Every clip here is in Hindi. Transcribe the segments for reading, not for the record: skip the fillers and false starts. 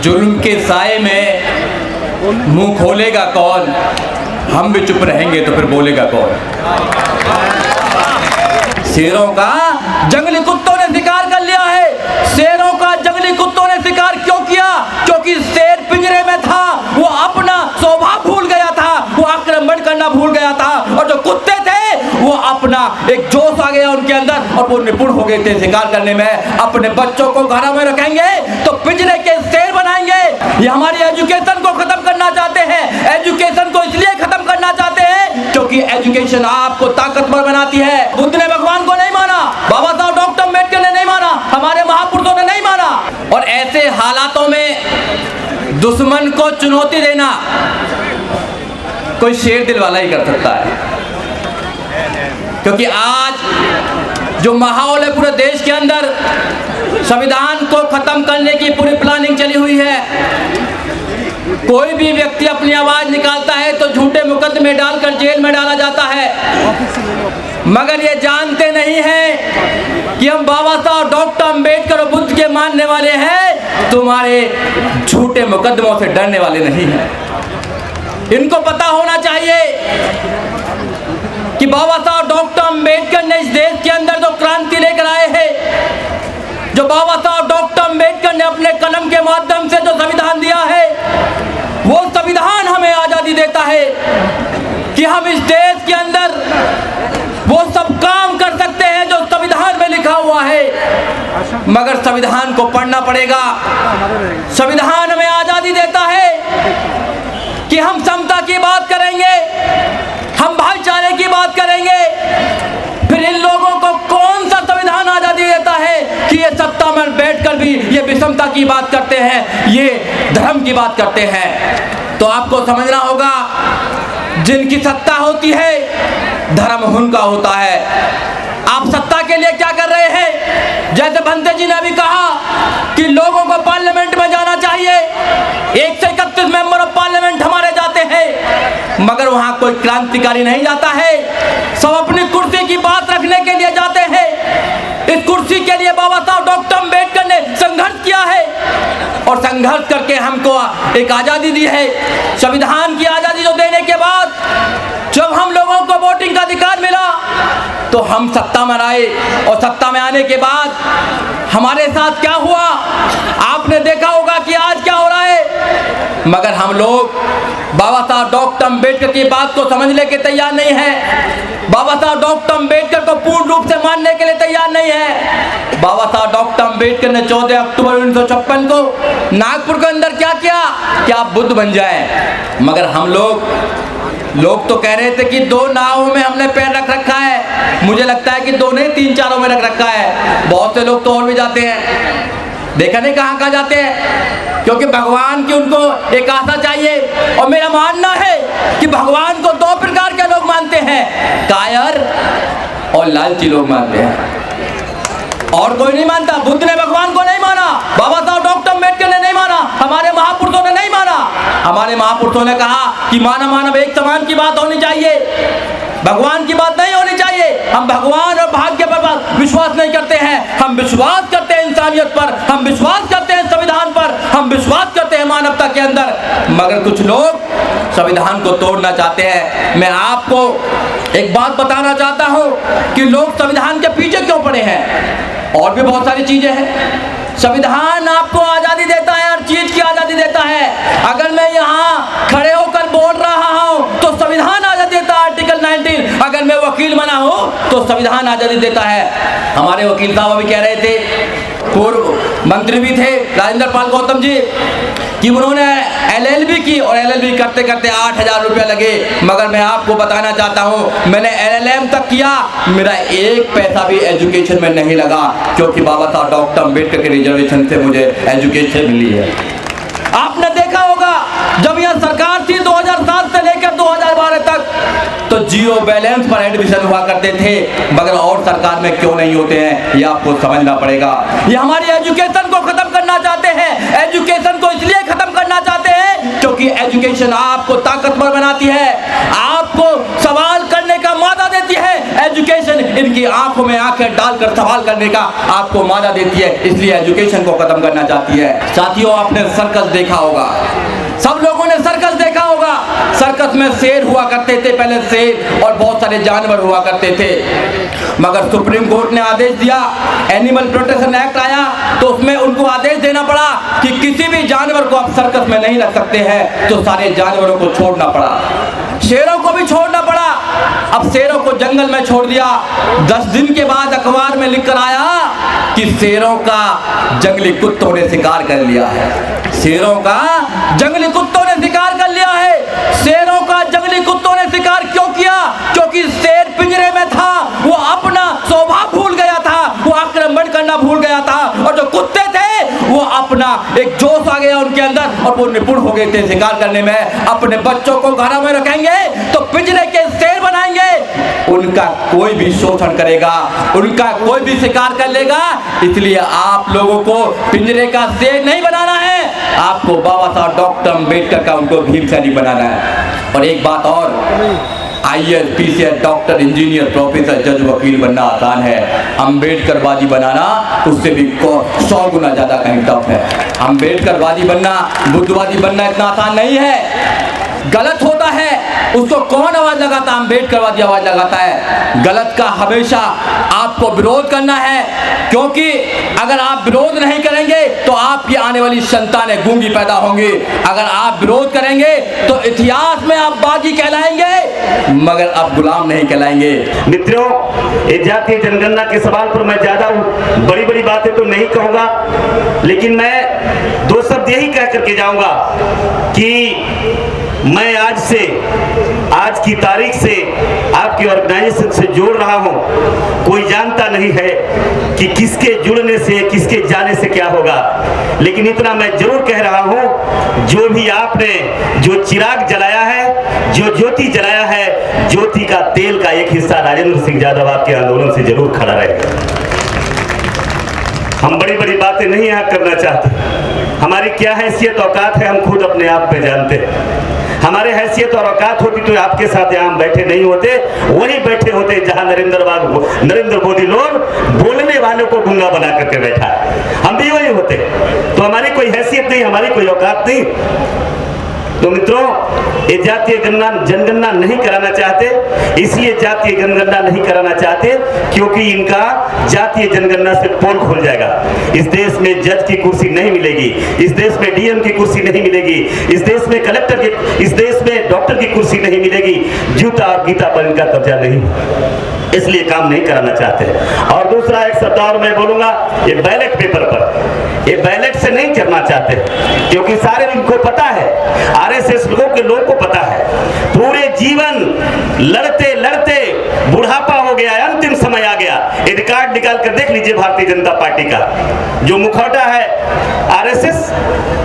जुल्म के साए में मुंह खोलेगा कौन, हम भी चुप रहेंगे तो फिर बोलेगा कौन। शेरों का जंगली कुत्तों ने शिकार कर लिया है। शेरों का जंगली कुत्तों ने शिकार क्यों किया? क्योंकि शेर पिंजरे में था, वो अपना स्वभाव भूल गया था, वो आक्रमण करना भूल गया था, और जो कुत्ते थे वो अपना एक जोश आ गया उनके अंदर और वो निपुण हो गए थे शिकार करने में। अपने बच्चों को घरों में रखेंगे तो पिंजरे के शेर बनाएंगे। ये हमारी एजुकेशन को खत्म करना चाहते हैं। एजुकेशन को इसलिए खत्म करना चाहते हैं क्योंकि एजुकेशन आपको ताकतवर बनाती है। बुद्ध ने भगवान को नहीं माना, बाबा साहब डॉक्टर अम्बेडकर ने नहीं माना, हमारे महापुरुषों ने नहीं माना। और ऐसे हालातों में दुश्मन को चुनौती देना कोई शेर दिल वाला ही कर सकता है। क्योंकि आज जो माहौल है पूरे देश के अंदर, संविधान को खत्म करने की पूरी प्लानिंग चली हुई है। कोई भी व्यक्ति अपनी आवाज निकालता है तो झूठे मुकदमे डालकर जेल में डाला जाता है। मगर ये जानते नहीं हैं कि हम बाबा साहब डॉक्टर अम्बेडकर और बुद्ध के मानने वाले हैं, तुम्हारे झूठे मुकदमों से डरने वाले नहीं हैं। इनको पता होना चाहिए कि बाबा साहब डॉक्टर अम्बेडकर ने इस देश के अंदर जो क्रांति लेकर आए हैं, जो बाबा साहब डॉक्टर अम्बेडकर ने अपने कलम के माध्यम से जो संविधान दिया है, वो संविधान हमें आज़ादी देता है कि हम इस देश के अंदर वो सब काम कर सकते हैं जो संविधान में लिखा हुआ है। मगर संविधान को पढ़ना पड़ेगा। संविधान हमें आज़ादी देता है कि हम समता की बात करेंगे, हम भाईचारे की बात करेंगे। फिर इन लोगों को कौन सा संविधान आज़ादी देता है कि ये सत्ता में बैठकर भी ये विषमता की बात करते हैं, ये धर्म की बात करते हैं। तो आपको समझना होगा, जिनकी सत्ता होती है धर्म उनका होता है। आप सत्ता के लिए क्या कर रहे हैं? जैसे भंते जी ने अभी कहा कि लोगों को पार्लियामेंट में जाना चाहिए, 1 से 31 मेंबर ऑफ पार्लियामेंट हमारे जाते हैं, मगर वहां कोई क्रांतिकारी नहीं जाता है। सब अपनी कुर्सी की बात रखने के लिए जाते हैं। इस कुर्सी के लिए बाबा साहब डॉक्टर अम्बेडकर ने संघर्ष किया है और संघर्ष करके हमको एक आज़ादी दी है। संविधान की आज़ादी जो देने के बाद जब हम लोगों को वोटिंग का अधिकार मिला तो हम सत्ता में आए, और सत्ता में आने के बाद हमारे साथ क्या हुआ आपने देखा होगा कि आज क्या हो रहा है। मगर हम लोग बाबा साहब डॉक्टर अम्बेडकर की बात को समझने के तैयार नहीं है। बाबा साहब डॉक्टर अम्बेडकर को पूर्ण रूप से मानने के लिए तैयार नहीं है। बाबा साहब डॉक्टर अम्बेडकर ने 14 अक्टूबर 1956 को नागपुर के अंदर क्या किया कि आप बुद्ध बन जाएं। मगर हम लोग तो कह रहे थे कि 2 नावों में हमने पैर रख रखा है। मुझे लगता है कि 2 नहीं 3-4 में रख रखा है। बहुत से लोग तो और भी जाते हैं, देखा नहीं कहाँ जाते हैं, क्योंकि भगवान की उनको एक आशा चाहिए। और मेरा मानना है कि भगवान को 2 प्रकार के लोग मानते हैं, कायर और लालची लोग मानते हैं, और कोई नहीं मानता। बुद्ध ने भगवान को नहीं माना, बाबा साहब डॉक्टर अम्बेडकर ने नहीं माना, हमारे महापुरुषों ने नहीं माना। हमारे महापुरुषों ने कहा कि मानव मानव एक समान की बात होनी चाहिए, भगवान की बात नहीं होनी चाहिए। हम भगवान और भाग्य पर विश्वास नहीं करते हैं, हम विश्वास करते हैं इंसानियत पर, हम विश्वास करते हैं संविधान पर, हम विश्वास करते हैं मानवता के अंदर। मगर कुछ लोग संविधान को तोड़ना चाहते हैं। मैं आपको एक बात बताना चाहता हूँ कि लोग संविधान के पीछे क्यों पड़े हैं। और भी बहुत सारी चीजें हैं। संविधान आपको आज़ादी देता है, हर चीज की आज़ादी देता है। अगर मैं यहाँ खड़े होकर बोल रहा हूँ तो संविधान आज़ादी देता है, आर्टिकल 19। अगर मैं वकील बना हूँ तो संविधान आज़ादी देता है। हमारे वकील साहब अभी कह रहे थे, पूर्व मंत्री भी थे राजेंद्र पाल गौतम जी, कि उन्होंने LLB की और LLB करते करते 8,000 रुपया लगे। मगर मैं आपको बताना चाहता हूँ, मैंने LLM तक किया, मेरा 1 पैसा भी एजुकेशन में नहीं लगा, क्योंकि बाबा साहब डॉक्टर अम्बेडकर के रिजर्वेशन से मुझे एजुकेशन मिली है। आपने देखा होगा जब यह सरकार थी 2007 से लेकर 2012 तक, तो जियो बैलेंस पर एडमिशन हुआ करते थे, मगर और सरकार में क्यों नहीं होते हैं, ये आपको समझना पड़ेगा। ये हमारी एजुकेशन को खत्म करना चाहते हैं। एजुकेशन को इसलिए खत्म करना चाहते हैं क्योंकि एजुकेशन आपको ताकतवर बनाती है, आपको सवाल करने का मौका देती है। एजुकेशन इनकी आंखों में आंखें डालकर सवाल करने का आपको मादा देती है, इसलिए एजुकेशन को खत्म करना चाहती है। साथियों, आपने सर्कस देखा होगा, सब लोगों ने सर्कस देखा होगा। सर्कस में शेर हुआ करते थे, पहले शेर और बहुत सारे जानवर हुआ करते थे, मगर सुप्रीम कोर्ट ने आदेश दिया, एनिमल प्रोटेक्शन एक्ट आया, तो उसमें उनको आदेश देना पड़ा कि किसी भी जानवर को आप सर्कस में नहीं रख सकते हैं, तो सारे जानवरों को छोड़ना पड़ा, शेरों को भी छोड़ना पड़ा। अब शेरों को जंगल में छोड़ दिया। 10 दिन के बाद अखबार में लिखकर आया कि शेरों का जंगली कुत्तों ने शिकार कर लिया है। शेरों का जंगली कुत्तों ने शिकार कर लिया है। शेरों का जंगली कुत्तों ने शिकार क्यों किया? क्योंकि शेर पिंजरे में था, वो अपना स्वभाव भूल गया था, वो आक्रमण करना भूल गया था, और जो कुत्ते थे वो अपना एक जोश आ गया उनके अंदर और वो निपुण हो गए थे शिकार करने में। अपने बच्चों को घरों में रखेंगे तो पिंजरे के शेर बनाएंगे, उनका कोई भी शोषण करेगा, उनका कोई भी शिकार कर लेगा। इसलिए आप लोगों को पिंजरे का शेर नहीं बनाना है, आपको बाबा साहब डॉक्टर अम्बेडकर का उनको भीमसेनी बनाना है। और एक बात और, IAS, PCS, doctor, engineer, professor, जज, वकील बनना आसान है, अम्बेडकरवादी बनाना उससे भी 100 गुना ज़्यादा कहीं टफ है। अम्बेडकरवादी बनना, बुद्धवादी बनना इतना आसान नहीं है। गलत होता है उसको कौन आवाज लगाता है? अम्बेडकरवादी आवाज लगाता है। गलत का हमेशा आपको विरोध करना है, क्योंकि अगर आप विरोध नहीं करेंगे तो आपकी आने वाली संतानें गूंगी पैदा होंगी। अगर आप विरोध करेंगे तो इतिहास में आप बागी कहलाएंगे, मगर आप गुलाम नहीं कहलाएंगे। मित्रों, ये जातीय जनगणना के सवाल पर मैं ज्यादा बड़ी बड़ी बातें तो नहीं कहूंगा, लेकिन मैं 2 शब्द यही कह करके जाऊंगा कि मैं आज की तारीख से आपकी ऑर्गेनाइजेशन से जोड़ रहा हूं। कोई जानता नहीं है कि किसके जुड़ने से, किसके जाने से क्या होगा, लेकिन इतना मैं जरूर कह रहा हूं, जो भी आपने जो चिराग जलाया है, जो ज्योति जलाया है, ज्योति का तेल का एक हिस्सा राजेंद्र सिंह यादव आपके आंदोलन से जरूर खड़ा रहेगा। हम बड़ी बड़ी बातें नहीं यहाँ करना चाहते, हमारी क्या हैसियत औकात है हम खुद अपने आप में जानते हैं। हमारे हैसियत और औकात होती तो आपके साथ यहाँ बैठे नहीं होते, वहीं बैठे होते जहां नरेंद्र मोदी लोग बोलने वालों को गूंगा बना करके बैठा है, हम भी वही होते। तो हमारी कोई हैसियत नहीं, हमारी कोई औकात नहीं। तो मित्रों, ये जातीय जनगणना नहीं कराना चाहते, इसलिए जातीय जनगणना नहीं कराना चाहते क्योंकि इनका जातीय जनगणना से पोल खुल जाएगा। इस देश में जज की कुर्सी नहीं मिलेगी, इस देश में डीएम की कुर्सी नहीं मिलेगी, इस देश में कलेक्टर की, इस देश में डॉक्टर की कुर्सी नहीं मिलेगी। जूता और गीता पर इनका कब्जा नहीं, इसलिए काम नहीं कराना चाहते। और दूसरा एक शब्द और मैं बोलूंगा, ये बैलेट पेपर पर, ये बैलेट से नहीं करना चाहते क्योंकि सारे इनको पता है, आरएसएस लोगों के लोगों को पता है, पूरे जीवन लड़ते लड़ते बुढ़ापा हो गया, अंतिम समय आ गया। ये रिकॉर्ड निकाल कर देख लीजिए भारतीय जनता पार्टी का जो मुखौटा है आरएसएस,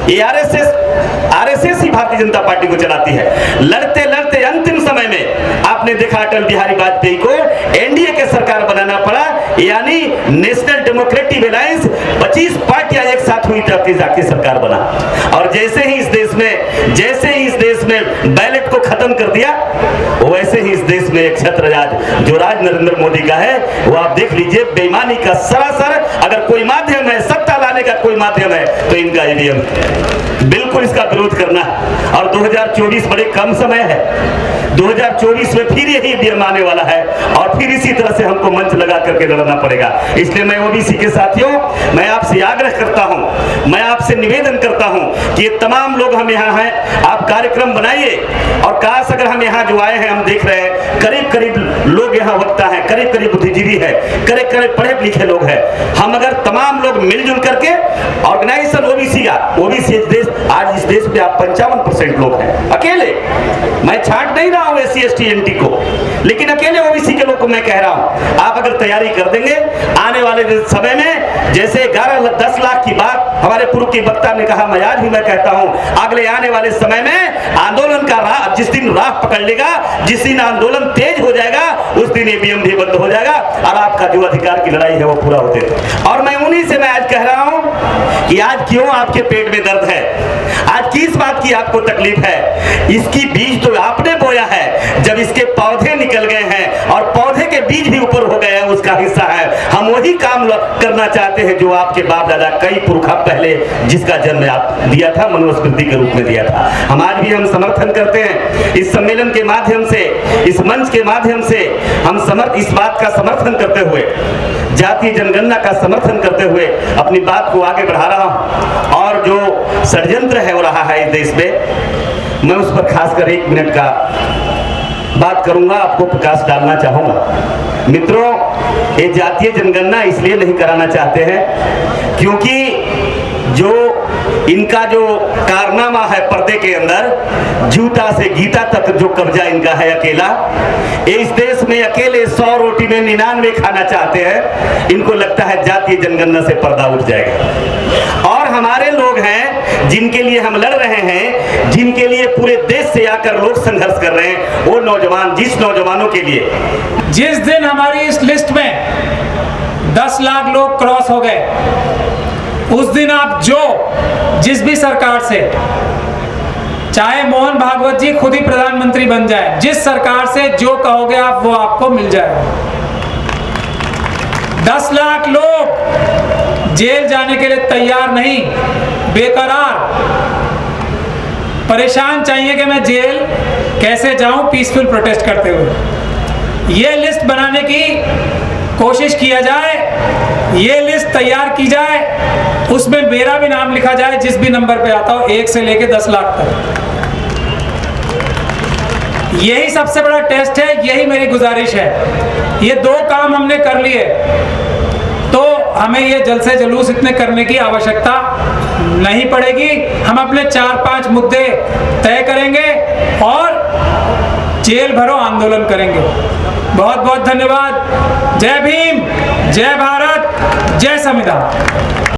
ये आरएसएस ही भारतीय जनता पार्टी को चलाती है। लड़ते लड़ते अंतिम समय में आपने देखा अटल बिहारी वाजपेयी को एनडीए के सरकार बनाना पड़ा, यानी नेशनल डेमोक्रेटिक अलायंस 25 पार्टियां एक साथ हुई तब जाके सरकार बना। और जैसे ही इस देश में बैलेट को खत्म कर दिया, वैसे ही इस देश में एक छत्र राज जो राज नरेंद्र मोदी का है, वो आप देख लीजिए, बेईमानी का सरासर अगर कोई माध्यम है, सत्ता लाने का कोई माध्यम है तो इनका ईवीएम। बिल्कुल इसका विरोध करना है। और 2024 बड़े कम समय है, 2024 में फिर यही ईवीएम आने वाला है और फिर इसी तरह से हमको मंच लगा करके लड़ना पड़ेगा। इसलिए मैं ओबीसी के साथियों, मैं आपसे आग्रह करता हूं, मैं आपसे निवेदन करता हूं कि ये तमाम लोग हम यहाँ हैं, आप कार्यक्रम बनाइए। और काश अगर हम यहाँ जो आए हैं, हम देख रहे हैं करीब करीब लोग यहाँ वक्ता है, करीब करीब बुद्धिजीवी है, करीब करीब पढ़े लिखे लोग हैं। हम अगर तमाम लोग मिलजुल करके ऑर्गेनाइजेशन ओबीसी देश, आज इस देश में आप 55% लोग हैं अकेले, मैं छांट नहीं रहा हूं एससी एसटी एनटी को, लेकिन अकेले ओबीसी के लोग को मैं कह रहा हूं, आप अगर तैयारी कर देंगे आने वाले समय में, जैसे 11-10 लाख की बात हमारे पूर्व के वक्ता ने कहा, मैं आज भी मैं कहता हूं, अगले आने वाले समय में आंदोलन का राह जिस दिन राह पकड़ लेगा, जिस दिन आंदोलन तेज हो जाएगा, उस दिन ईवीएम भी बंद हो जाएगा और आपका जो अधिकार की लड़ाई है वो पूरा हो जाएगा। और मैं उन्हीं से मैं आज कह रहा हूं कि आज क्यों आपके पेट में दर्द है, आज किस बात की की आपको तकलीफ है, इसकी बीज तो आपने बोया है। जब इसके पौधे निकल गए हैं और पौधे के बीज भी ऊपर हो गए हैं, उसका हिस्सा है। हम वही काम करना चाहते हैं जो आपके बाप दादा कई पुरखा पहले जिसका जन्म आप दिया था, मनुस्मृति के रूप में दिया था। हम आज भी हम समर्थन करते हैं इस सम्मेलन के माध्यम से, इस मंच के माध्यम से हम इस बात का समर्थन करते हुए, जातीय जनगणना का समर्थन करते हुए अपनी बात को आगे बढ़ा रहा हूं। और जो षड्यंत्र है हो रहा है इस देश में, मैं उस पर खासकर 1 मिनट का बात करूंगा, आपको प्रकाश डालना चाहूंगा। मित्रों, ये जातीय जनगणना इसलिए नहीं कराना चाहते हैं क्योंकि जो इनका जो कारनामा है पर्दे के अंदर, जूता से गीता तक जो कब्जा इनका है अकेला, इस देश में अकेले 100 रोटी में 99 खाना चाहते हैं। इनको लगता है जातीय जनगणना से पर्दा उठ जाएगा। और हमारे लोग हैं जिनके लिए हम लड़ रहे हैं, जिनके लिए पूरे देश से आकर लोग संघर्ष कर रहे हैं, वो नौजवान, जिस नौजवानों के लिए जिस दिन हमारी इस लिस्ट में 10 लाख लोग क्रॉस हो गए, उस दिन आप जिस भी सरकार से, चाहे मोहन भागवत जी खुद ही प्रधानमंत्री बन जाए, जिस सरकार से जो कहोगे आप वो आपको मिल जाएगा। 10 लाख लोग जेल जाने के लिए तैयार नहीं, बेकरार परेशान चाहिए कि मैं जेल कैसे जाऊं पीसफुल प्रोटेस्ट करते हुए। ये लिस्ट बनाने की कोशिश किया जाए, ये लिस्ट तैयार की जाए, उसमें मेरा भी नाम लिखा जाए जिस भी नंबर पे आता हो, 1 से लेके 10 लाख तक। यही सबसे बड़ा टेस्ट है, यही मेरी गुजारिश है। ये 2 काम हमने कर लिए तो हमें ये जल्द से जुलूस इतने करने की आवश्यकता नहीं पड़ेगी। हम अपने 4-5 मुद्दे तय करेंगे और जेल भरो आंदोलन करेंगे। बहुत बहुत धन्यवाद। जय भीम, जय भारत, जय संविधान।